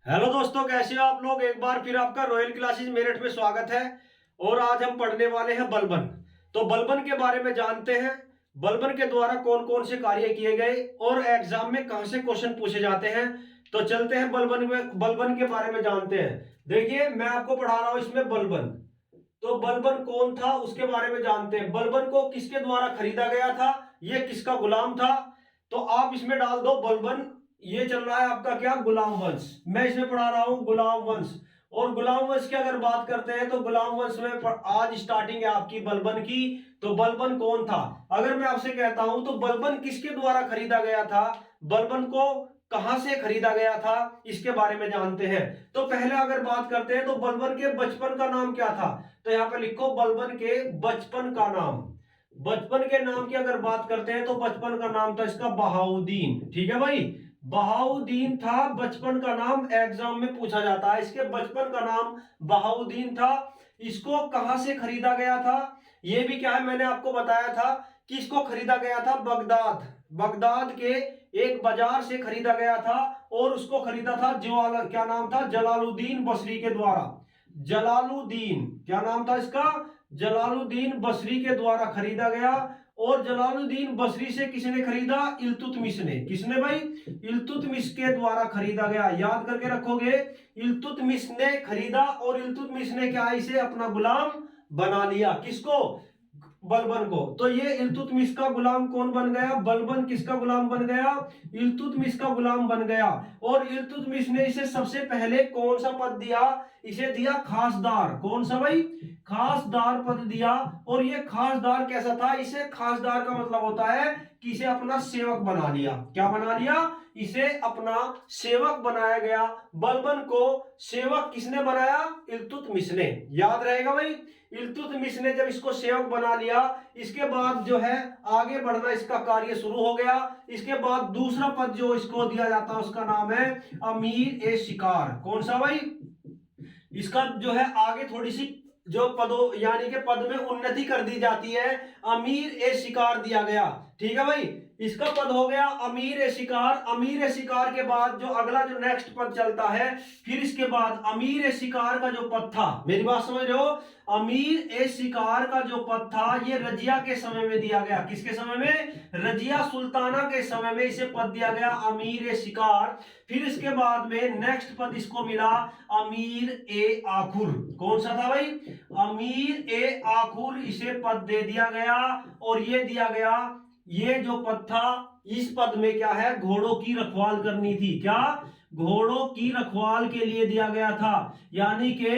Hello दोस्तों, कैसे हो आप लोग। एक बार फिर आपका रॉयल क्लासेस मेरठ में स्वागत है। और आज हम पढ़ने वाले हैं बलबन। तो बलबन के बारे में जानते हैं। बलबन के द्वारा कौन कौन से कार्य किए गए और एग्जाम में कहां से क्वेश्चन पूछे जाते हैं। तो चलते हैं बलबन के बारे में जानते हैं। देखिए, मैं आपको पढ़ा रहा हूं इसमें बलबन। तो बलबन कौन था उसके बारे में जानते हैं। बलबन को किसके द्वारा खरीदा गया था, यह किसका गुलाम था। तो आप इसमें डाल दो बलबन। ये चल रहा है आपका क्या, गुलाम वंश। मैं इसमें पढ़ा रहा हूं गुलाम वंश। और गुलाम वंश की अगर बात करते हैं तो गुलाम वंश में आज स्टार्टिंग है आपकी बलबन की। तो बलबन कौन था, अगर मैं आपसे कहता हूं तो बलबन किसके द्वारा खरीदा गया था, बलबन को कहां से खरीदा गया था, इसके बारे में जानते हैं। तो पहले अगर बात करते हैं तो बलबन के बचपन का नाम क्या था। तो यहां पे लिखो बलबन के बचपन का नाम। बचपन के नाम की अगर बात करते हैं तो बचपन का नाम था इसका बहाउद्दीन। ठीक है भाई, बहाउद्दीन था बचपन का नाम। एग्जाम में पूछा जाता है, इसके बचपन का नाम बहाउद्दीन था। इसको कहां से खरीदा गया था, यह भी क्या है, मैंने आपको बताया था कि इसको खरीदा गया था बगदाद। बगदाद के एक बाजार से खरीदा गया था। और उसको खरीदा था क्या नाम था, जलालुद्दीन बसरी के द्वारा। जलालुद्दीन, क्या नाम था इसका, जलालुद्दीन बसरी के द्वारा खरीदा गया। और जलालुद्दीन बसरी से किसने खरीदा, इल्तुतमिश ने। किसने भाई, इल्तुतमिश के द्वारा खरीदा गया। याद करके रखोगे, इल्तुतमिश ने खरीदा। और इल्तुतमिश ने क्या, इसे अपना गुलाम बना लिया। किसको, बलबन को। तो ये इल्तुतमिश का गुलाम कौन बन गया, बलबन किसका गुलाम बन गया, इल्तुतमिश का गुलाम बन गया। और इल्तुतमिश ने इसे सबसे पहले कौन सा पद दिया, इसे दिया खासदार। कौन सा भाई, खासदार पद दिया। और ये खासदार कैसा था, इसे खासदार का मतलब होता है कि इसे अपना सेवक बना लिया। क्या बना लिया, इसे अपना सेवक बनाया गया। बलबन को सेवक किसने बनाया, इल्तुतमिश ने। याद रहेगा भाई, इल्तुतमिश ने जब इसको सेवक बना लिया, इसके बाद जो है आगे बढ़ना इसका कार्य शुरू हो गया। इसके बाद दूसरा पद जो इसको दिया जाता है उसका नाम है अमीर ए शिकार। कौन सा भाई, इसका जो है आगे थोड़ी सी जो पदों यानी कि पद में उन्नति कर दी जाती है। अमीर ए शिकार दिया गया। ठीक है भाई, इसका पद हो गया अमीर ए शिकार। अमीर ए शिकार के बाद जो अगला जो नेक्स्ट पद चलता है, फिर इसके बाद अमीर ए शिकार का जो पद था, मेरी बात समझ रहे हो, अमीर ए शिकार का जो पद था ये रजिया के समय में दिया गया। किसके समय में, रजिया सुल्ताना के समय में इसे पद दिया गया अमीर ए शिकार। फिर इसके बाद में नेक्स्ट पद इसको मिला अमीर ए आखुर। कौन सा था भाई, अमीर ए आखुर, इसे पद दे दिया गया। और ये दिया गया, ये जो पद था, इस पद में क्या है, घोड़ों की रखवाल करनी थी। क्या, घोड़ों की रखवाल के लिए दिया गया था। यानी कि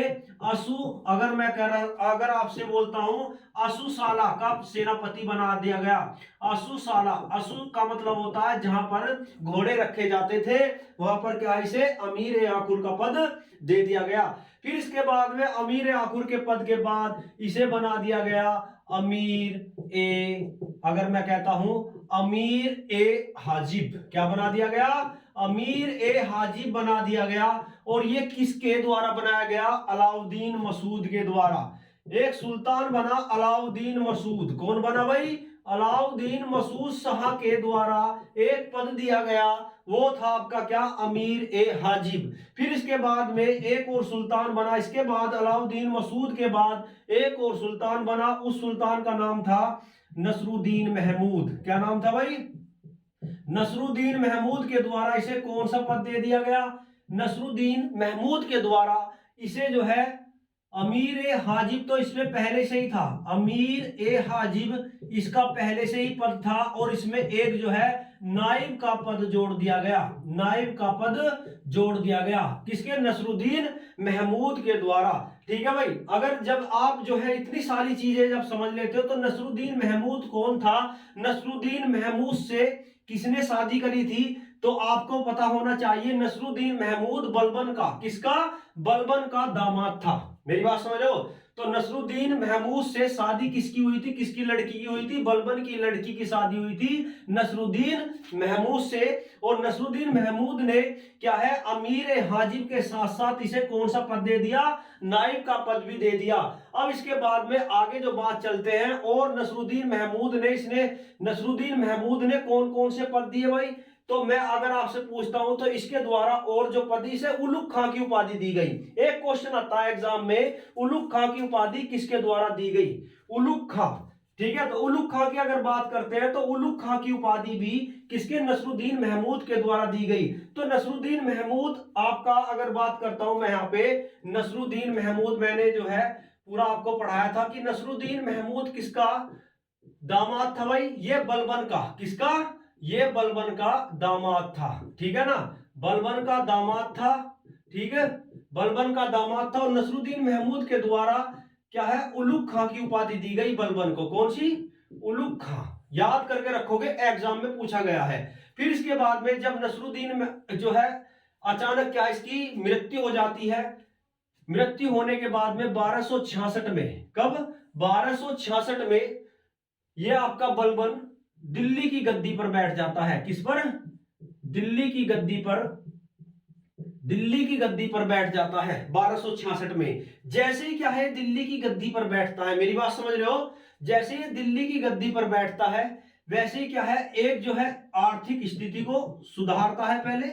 असु, अगर मैं कह रहा, अगर आपसे बोलता हूं असुशाला का सेनापति बना दिया गया। असुशाला, असु का मतलब होता है जहां पर घोड़े रखे जाते थे, वहां पर क्या, इसे अमीर ए आखुर का पद दे दिया गया। फिर इसके बाद में अमीर ए आखुर के पद के बाद इसे बना दिया गया अमीर ए, अगर मैं कहता हूं अमीर ए हाजिब। क्या बना दिया गया, अमीर ए हाजिब बना दिया गया। और ये किसके द्वारा बनाया गया, अलाउद्दीन मसूद के द्वारा। एक सुल्तान बना अलाउद्दीन मसूद। कौन बना भाई, अलाउद्दीन मसूद शाह के द्वारा एक पद दिया गया, वो था आपका क्या, अमीर ए हाजिब। फिर इसके बाद में एक और सुल्तान बना। इसके बाद अलाउद्दीन मसूद के बाद एक और सुल्तान बना, उस सुल्तान का नाम था नसरुद्दीन महमूद। क्या नाम था भाई, नसरुद्दीन महमूद के द्वारा इसे कौन सा पद दे दिया गया, नसरुद्दीन महमूद के द्वारा इसे जो है अमीर ए हाजिब, तो इसमें पहले से ही था अमीर ए हाजिब, इसका पहले से ही पद था। और इसमें एक जो है नाइब का पद जोड़ दिया गया, नाइब का पद जोड़ दिया गया। किसके, नसरुद्दीन महमूद के द्वारा। ठीक है भाई, अगर जब आप जो है इतनी सारी चीजें जब समझ लेते हो तो नसरुद्दीन महमूद कौन था, नसरुद्दीन महमूद से किसने शादी करी थी, तो आपको पता होना चाहिए नसरुद्दीन महमूद बलबन का, किसका, बलबन का दामाद था। मेरी बात समझ रहे हो। तो नसरुद्दीन महमूद से शादी किसकी हुई थी, किसकी लड़की की हुई थी, बलबन की लड़की की शादी हुई थी नसरुद्दीन महमूद से। और नसरुद्दीन महमूद ने क्या है, अमीर हाजिब के साथ साथ इसे कौन सा पद दे दिया, नाइब का पद भी दे दिया। अब इसके बाद में आगे जो बात चलते हैं, और नसरुद्दीन महमूद ने कौन कौन से पद दिए भाई, तो मैं अगर आपसे पूछता हूं तो इसके द्वारा और जो पदी से उलुग खां की उपाधि दी गई। एक क्वेश्चन आता है एग्जाम में, उलुग खां की उपाधि किसके द्वारा दी गई? उलुग खां। ठीक है, तो उलुग खां की अगर बात करते हैं तो उलुग खां की उपाधि भी किसके? नसरुद्दीन महमूद के द्वारा दी गई। तो नसरुद्दीन महमूद आपका अगर बात करता हूं मैं यहाँ पे, नसरुद्दीन महमूद मैंने जो है पूरा आपको पढ़ाया था कि नसरुद्दीन महमूद किसका दामाद था भाई? ये बलबन का। किसका? ये बलबन का दामाद था। ठीक है ना, बलबन का दामाद था। ठीक है, बलबन का दामाद था और नसरुद्दीन महमूद के द्वारा क्या है? उलुग खां की उपाधि दी गई बलबन को। कौन सी? उलुग खां। याद करके रखोगे, एग्जाम में पूछा गया है। फिर इसके बाद में जब नसरुद्दीन में जो है अचानक क्या इसकी मृत्यु हो जाती है, मृत्यु होने के बाद में 1266 में, कब? 1266 में ये आपका बलबन दिल्ली की गद्दी पर बैठ जाता है। किस पर? दिल्ली की गद्दी पर, दिल्ली की गद्दी पर बैठ जाता है 1266 में। जैसे ही क्या है दिल्ली की गद्दी पर बैठता है, मेरी बात समझ रहे हो? जैसे ही दिल्ली की गद्दी पर बैठता है वैसे ही क्या है, एक जो है आर्थिक स्थिति को सुधारता है। पहले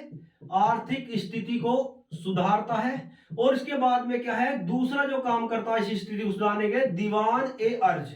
आर्थिक स्थिति को सुधारता है और इसके बाद में क्या है, दूसरा जो काम करता है इस स्थिति को सुधारने के, दीवान ए अर्ज,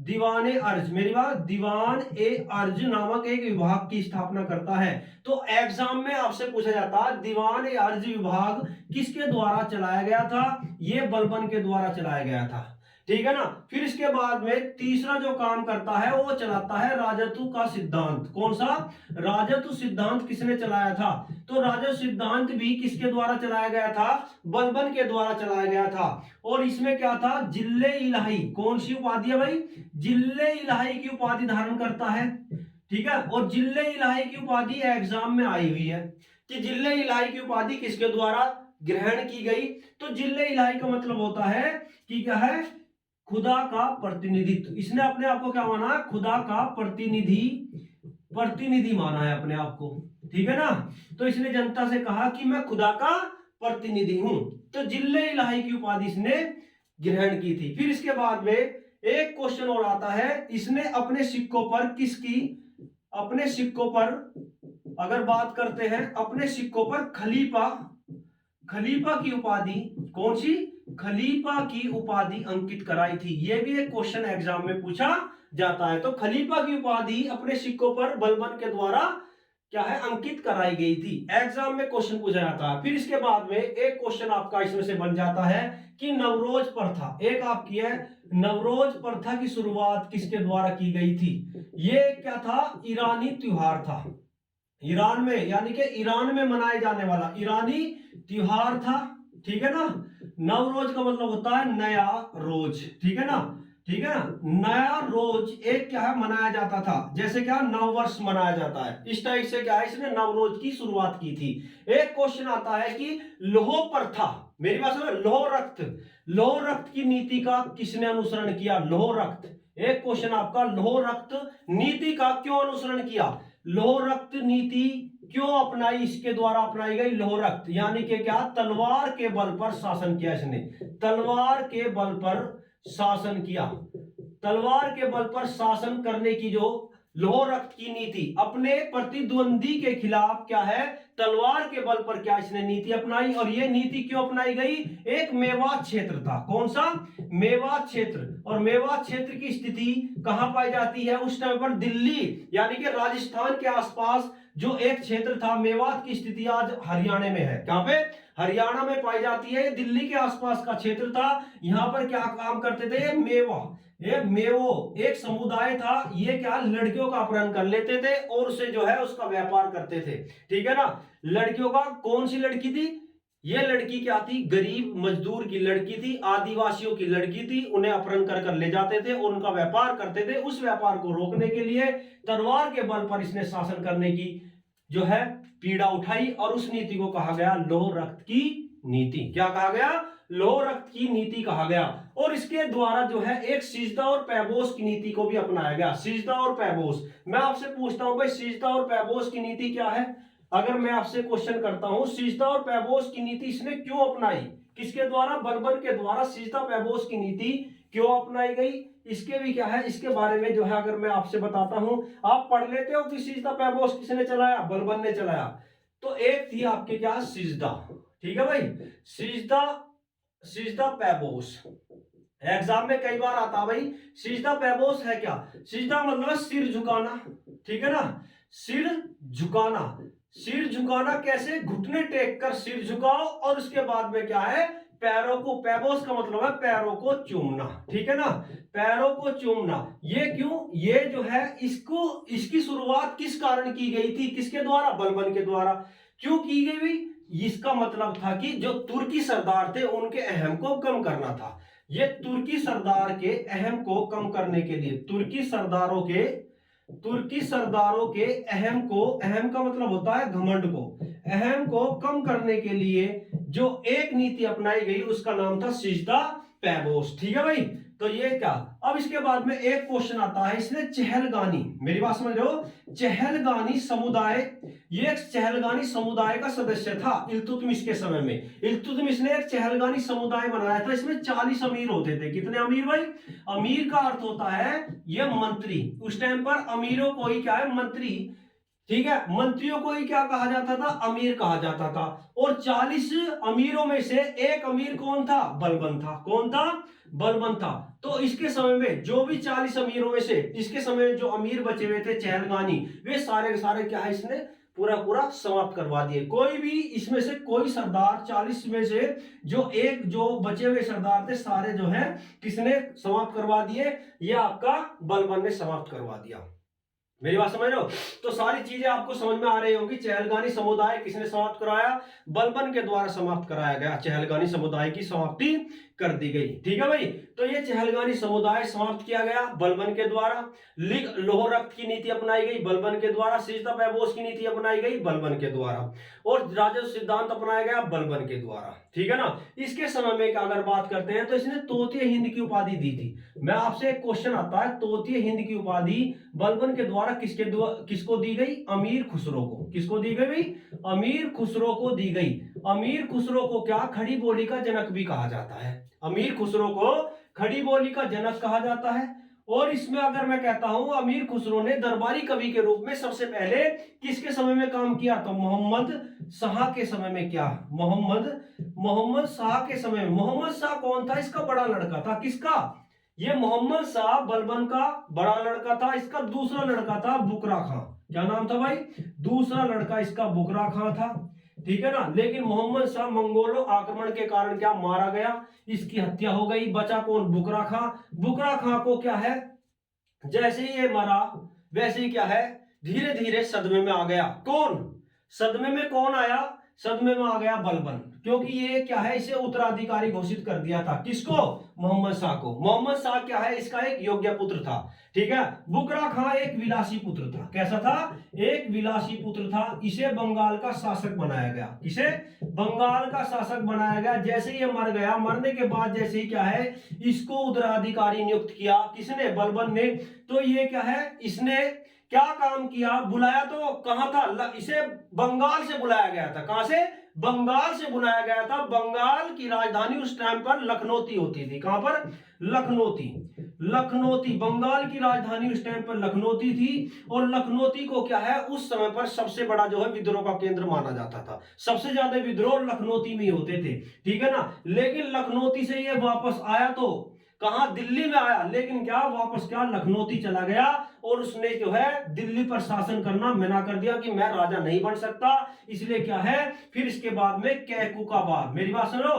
दीवान ए अर्ज, मेरी बात, दीवान ए अर्ज नामक एक विभाग की स्थापना करता है। तो एग्जाम में आपसे पूछा जाता है दीवान ए अर्ज विभाग किसके द्वारा चलाया गया था? ये बलबन के द्वारा चलाया गया था। ठीक है ना। फिर इसके बाद में तीसरा जो काम करता है वो चलाता है राजत्व का सिद्धांत। कौन सा? राजत्व सिद्धांत किसने चलाया था? तो राजत्व सिद्धांत भी किसके द्वारा चलाया गया था? बलबन के द्वारा चलाया गया था। और इसमें क्या था? जिल्ले इलाही। कौन सी उपाधि है भाई? जिल्ले इलाही की उपाधि धारण करता है। ठीक है, और जिल्ले इलाही की उपाधि एग्जाम में आई हुई है कि जिल्ले इलाही की उपाधि किसके द्वारा ग्रहण की गई? तो जिल्ले इलाही का मतलब होता है कि क्या है, खुदा का प्रतिनिधित्व। इसने अपने आप को क्या माना? खुदा का प्रतिनिधि, प्रतिनिधि माना है अपने आप को। ठीक है ना, तो इसने जनता से कहा कि मैं खुदा का प्रतिनिधि हूं। तो जिल्ले इलाही की उपाधि इसने ग्रहण की थी। फिर इसके बाद में एक क्वेश्चन और आता है, इसने अपने सिक्कों पर किसकी, अपने सिक्कों पर अगर बात करते हैं, अपने सिक्कों पर खलीफा, खलीफा की उपाधि, कौन सी? खलीफा की उपाधि अंकित कराई थी। यह भी एक क्वेश्चन एग्जाम में पूछा जाता है। तो खलीफा की उपाधि अपने सिक्कों पर बलबन के द्वारा क्या है, अंकित कराई गई थी। एग्जाम में क्वेश्चन पूछा जाता है। फिर इसके बाद में एक क्वेश्चन आपका इसमें से बन जाता है कि नवरोज प्रथा, एक आपकी है, नवरोज प्रथा की शुरुआत किसके द्वारा की गई थी? ये क्या था? ईरानी त्योहार था। ईरान में, यानी कि ईरान में मनाए जाने वाला ईरानी त्योहार था। ठीक है ना, नवरोज का मतलब होता है नया रोज। ठीक है ना, ठीक है ना, नया रोज एक क्या है मनाया जाता था, जैसे क्या नव वर्ष मनाया जाता है, इस टाइप से क्या है इसने नवरोज की शुरुआत की थी। एक क्वेश्चन आता है कि लौह प्रथा, मेरी बात सुनो, लौह रक्त, लौह रक्त की नीति का किसने अनुसरण किया? लौह रक्त, एक क्वेश्चन आपका, लौह रक्त नीति का क्यों अनुसरण किया? लौह रक्त नीति क्यों अपनाई? इसके द्वारा अपनाई गई लौह रक्त, यानी कि क्या, तलवार के बल पर शासन किया इसने, तलवार के बल पर शासन किया। तलवार के बल पर शासन करने की जो लौह रक्त की नीति, अपने प्रतिद्वंदी के खिलाफ क्या है, तलवार के बल पर क्या इसने नीति अपनाई। और ये नीति क्यों अपनाई गई? एक मेवात क्षेत्र था। कौन सा? मेवात क्षेत्र। और मेवात क्षेत्र की स्थिति कहां पाई जाती है उस टाइम पर? दिल्ली, यानी कि राजस्थान के आसपास जो एक क्षेत्र था, मेवात की स्थिति आज हरियाणा में है। कहां पे? हरियाणा में पाई जाती है। दिल्ली के आसपास का क्षेत्र था। यहां पर क्या काम करते थे? मेवा, एक मेवो, एक समुदाय था। ये क्या, लड़कियों का अपहरण कर लेते थे और उसे जो है उसका व्यापार करते थे। ठीक है ना, लड़कियों का, कौन सी लड़की थी ये? लड़की क्या थी? गरीब मजदूर की लड़की थी, आदिवासियों की लड़की थी। उन्हें अपहरण कर कर ले जाते थे और उनका व्यापार करते थे। उस व्यापार को रोकने के लिए तलवार के बल पर इसने शासन करने की जो है पीड़ा उठाई और उस नीति को कहा गया लौह रक्त की नीति। क्या कहा गया? लौह रक्त की नीति कहा गया। और इसके द्वारा जो है एक सिजदा और पैबोस की नीति को भी अपनाया गया। सिजदा और पैबोस, मैं आपसे पूछता हूं भाई, सिजदा और पैबोस की नीति क्या है? अगर मैं आपसे क्वेश्चन करता हूं, सिजदा और पैबोस की नीति इसने क्यों अपनाई? किसके द्वारा? बलबन के द्वारा सिजदा पैबोस की नीति क्यों अपनाई गई? इसके भी क्या है, इसके बारे में जो है अगर मैं आपसे बताता हूं, आप पढ़ लेते हो कि सिजदा पैबोस किसने चलाया, बलबन ने चलाया। तो एक थी आपके क्या, सिजदा, ठीक है भाई, सिजदा, सिजदा पैबोस। एग्जाम में कई बार आता भाई, सिजदा पैबोस है क्या, सिजदा मतलब सिर झुकाना, ठीक है ना, सिर झुकाना। सिर झुकाना कैसे, घुटने टेक कर सिर झुकाओ और उसके बाद में क्या है, पैरों को, पैबोस का मतलब है पैरों को चूमना, ठीक है ना, पैरों को चूमना। ये क्यों, ये जो है इसको, इसकी शुरुआत किस कारण की गई थी, किसके द्वारा, बलबन के द्वारा। क्यों की गई, इसका मतलब था कि जो तुर्की सरदार थे उनके अहम को कम करना था। ये तुर्की सरदार के अहम को कम करने के लिए, तुर्की सरदारों के अहम को, अहम का मतलब होता है घमंड को, अहम को कम करने के लिए जो एक नीति अपनाई गई उसका नाम था सिजदा पैबोस, ठीक है भाई। तो ये क्या, अब इसके बाद में एक क्वेश्चन आता है, इसने चहलगानी, मेरी बात समझ रहे हो, चहलगानी समुदाय, ये चहलगानी समुदाय का सदस्य था इल्तुतमिश के समय में। इल्तुतमिश ने एक चहलगानी समुदाय बनाया था, इसमें 40 अमीर होते थे। कितने अमीर भाई, अमीर का अर्थ होता है ये मंत्री, उस टाइम पर अमीरों को ही क्या है, मंत्री, ठीक है, मंत्रियों को ही क्या कहा जाता था, अमीर कहा जाता था। और 40 अमीरों में से एक अमीर कौन था, बलबन था। कौन था, बलबन था। तो इसके समय में जो भी 40 अमीरों में से इसके समय में जो अमीर बचे हुए थे चहलगानी, वे सारे सारे क्या है, इसने पूरा पूरा समाप्त करवा दिए। कोई भी इसमें से कोई सरदार 40 में से जो एक जो बचे हुए सरदार थे सारे जो है किसने समाप्त करवा दिए, ये आपका बलबन ने समाप्त करवा दिया। मेरी बात समझ रहे हो, तो सारी चीजें आपको समझ में आ रही होंगी। चहलगानी समुदाय किसने समाप्त कराया, बलबन के द्वारा समाप्त कराया गया, चहलगानी समुदाय की समाप्ति कर दी गई, ठीक है भाई। तो ये चहलगानी समुदाय समाप्त किया गया बलबन के द्वारा। लौह रक्त की नीति अपनाई गई बलबन के द्वारा, सिजदा पैबोस की नीति अपनाई गई बलबन के द्वारा, और राजस्व सिद्धांत अपनाया गया बलबन के द्वारा, ठीक है ना। इसके समय में अगर बात करते हैं तो इसने तोतिए हिंद की उपाधि दी थी। मैं आपसे एक क्वेश्चन आता है, तोतिए हिंद की उपाधि बलबन के द्वारा किसको दी गई, अमीर खुसरो को। किसको दी गई भाई, अमीर खुसरो को दी गई। अमीर खुसरो को क्या, खड़ी बोली का जनक भी कहा जाता है। अमीर खुसरो को खड़ी बोली का जनक कहा जाता है। और इसमें अगर मैं कहता हूं, अमीर खुसरो ने दरबारी कवि के रूप में सबसे पहले किसके समय में काम किया, तो मोहम्मद शाह के समय में। क्या, मोहम्मद शाह के समय में। मोहम्मद शाह कौन था, इसका बड़ा लड़का था। किसका, ये मोहम्मद शाह बलबन का बड़ा लड़का था। इसका दूसरा लड़का था बुकरा खां। क्या नाम था भाई, दूसरा लड़का इसका बुकरा खां था, ठीक है ना। लेकिन मोहम्मद शाह मंगोलों आक्रमण के कारण क्या, मारा गया, इसकी हत्या हो गई। बचा कौन, बुकरा खां। बुकरा खां को क्या है, जैसे ही ये मरा वैसे ही क्या है, धीरे धीरे सदमे में आ गया। कौन, सदमे में कौन आया, सदमे में आ गया बलबन, क्योंकि ये क्या है, इसे उत्तराधिकारी घोषित कर दिया था। किसको, मोहम्मद शाह को। मोहम्मद शाह क्या है, इसका एक योग्य पुत्र था, ठीक है। बुकरा खां एक विलासी पुत्र था। कैसा था, एक विलासी पुत्र था। इसे बंगाल का शासक बनाया गया। इसे बंगाल का शासक बनाया गया। जैसे ये मर गया, मरने के बाद जैसे ही क्या है, इसको उत्तराधिकारी नियुक्त किया। किसने, बलबन ने। तो ये क्या है, इसने क्या काम किया, बुलाया तो कहां था, इसे बंगाल से बुलाया गया था। कहां से, बंगाल से बुलाया गया था। बंगाल की राजधानी उस टाइम पर लखनौती होती थी। कहां पर, लखनौती। लखनौती, बंगाल की राजधानी उस टाइम पर लखनौती थी। और लखनौती को क्या है, उस समय पर सबसे बड़ा जो है विद्रोह का केंद्र माना जाता था। सबसे ज्यादा विद्रोह लखनौती में ही होते थे, ठीक है ना। लेकिन लखनौती से ये वापस आया तो कहा, दिल्ली में आया, लेकिन क्या वापस क्या, लखनौती चला गया। और उसने जो है दिल्ली पर शासन करना मना कर दिया कि मैं राजा नहीं बन सकता। इसलिए क्या है, फिर इसके बाद में कैकुकाबाद, मेरी बात सुनो,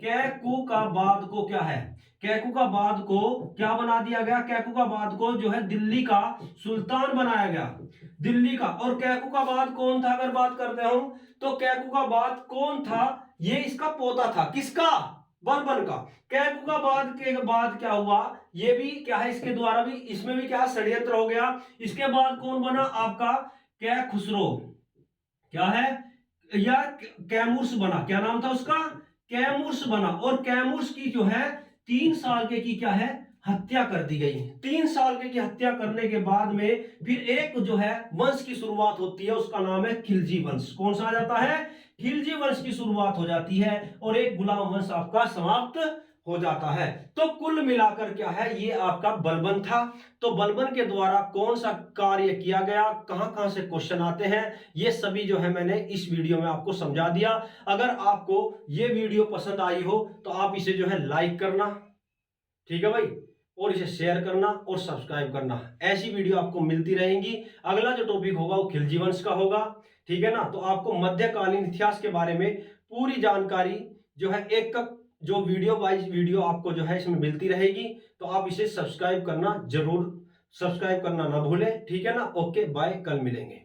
कैकुकाबाद को क्या है, कैकुकाबाद को क्या बना दिया गया, कैकुकाबाद को जो है दिल्ली का सुल्तान बनाया गया, दिल्ली का। और कैकुकाबाद कौन था, अगर बात करते हो तो कैकुकाबाद कौन था, ये इसका पोता था। किसका, बलबन का। कैकुकाबाद के बाद क्या हुआ, ये भी क्या है, इसके द्वारा भी, इसमें भी क्या षड्यंत्र हो गया। इसके बाद कौन बना आपका, कै खुसरो, क्या है, या कैमूर्स बना। क्या नाम था उसका, कैमूर्स बना। और कैमूर्स की जो है 3 साल के की क्या है, हत्या कर दी गई। 3 साल के की हत्या करने के बाद में फिर एक जो है वंश की शुरुआत होती है, उसका नाम है खिलजी वंश। कौन सा आ जाता है, खिलजी वंश की शुरुआत हो जाती है। और एक गुलाम वंश आपका समाप्त हो जाता है। तो कुल मिलाकर क्या है, ये आपका बलबन था। तो बलबन के द्वारा कौन सा कार्य किया गया, कहां कहां से क्वेश्चन आते हैं, ये सभी जो है मैंने इस वीडियो में आपको समझा दिया। अगर आपको ये वीडियो पसंद आई हो तो आप इसे जो है लाइक करना, ठीक है भाई, और इसे शेयर करना और सब्सक्राइब करना। ऐसी वीडियो आपको मिलती रहेंगी। अगला जो टॉपिक होगा वो खिलजी वंश का होगा, ठीक है ना। तो आपको मध्यकालीन इतिहास के बारे में पूरी जानकारी जो है एक जो वीडियो वाइज वीडियो आपको जो है इसमें मिलती रहेगी। तो आप इसे सब्सक्राइब करना जरूर, सब्सक्राइब करना ना भूलें, ठीक है ना। ओके बाय, कल मिलेंगे।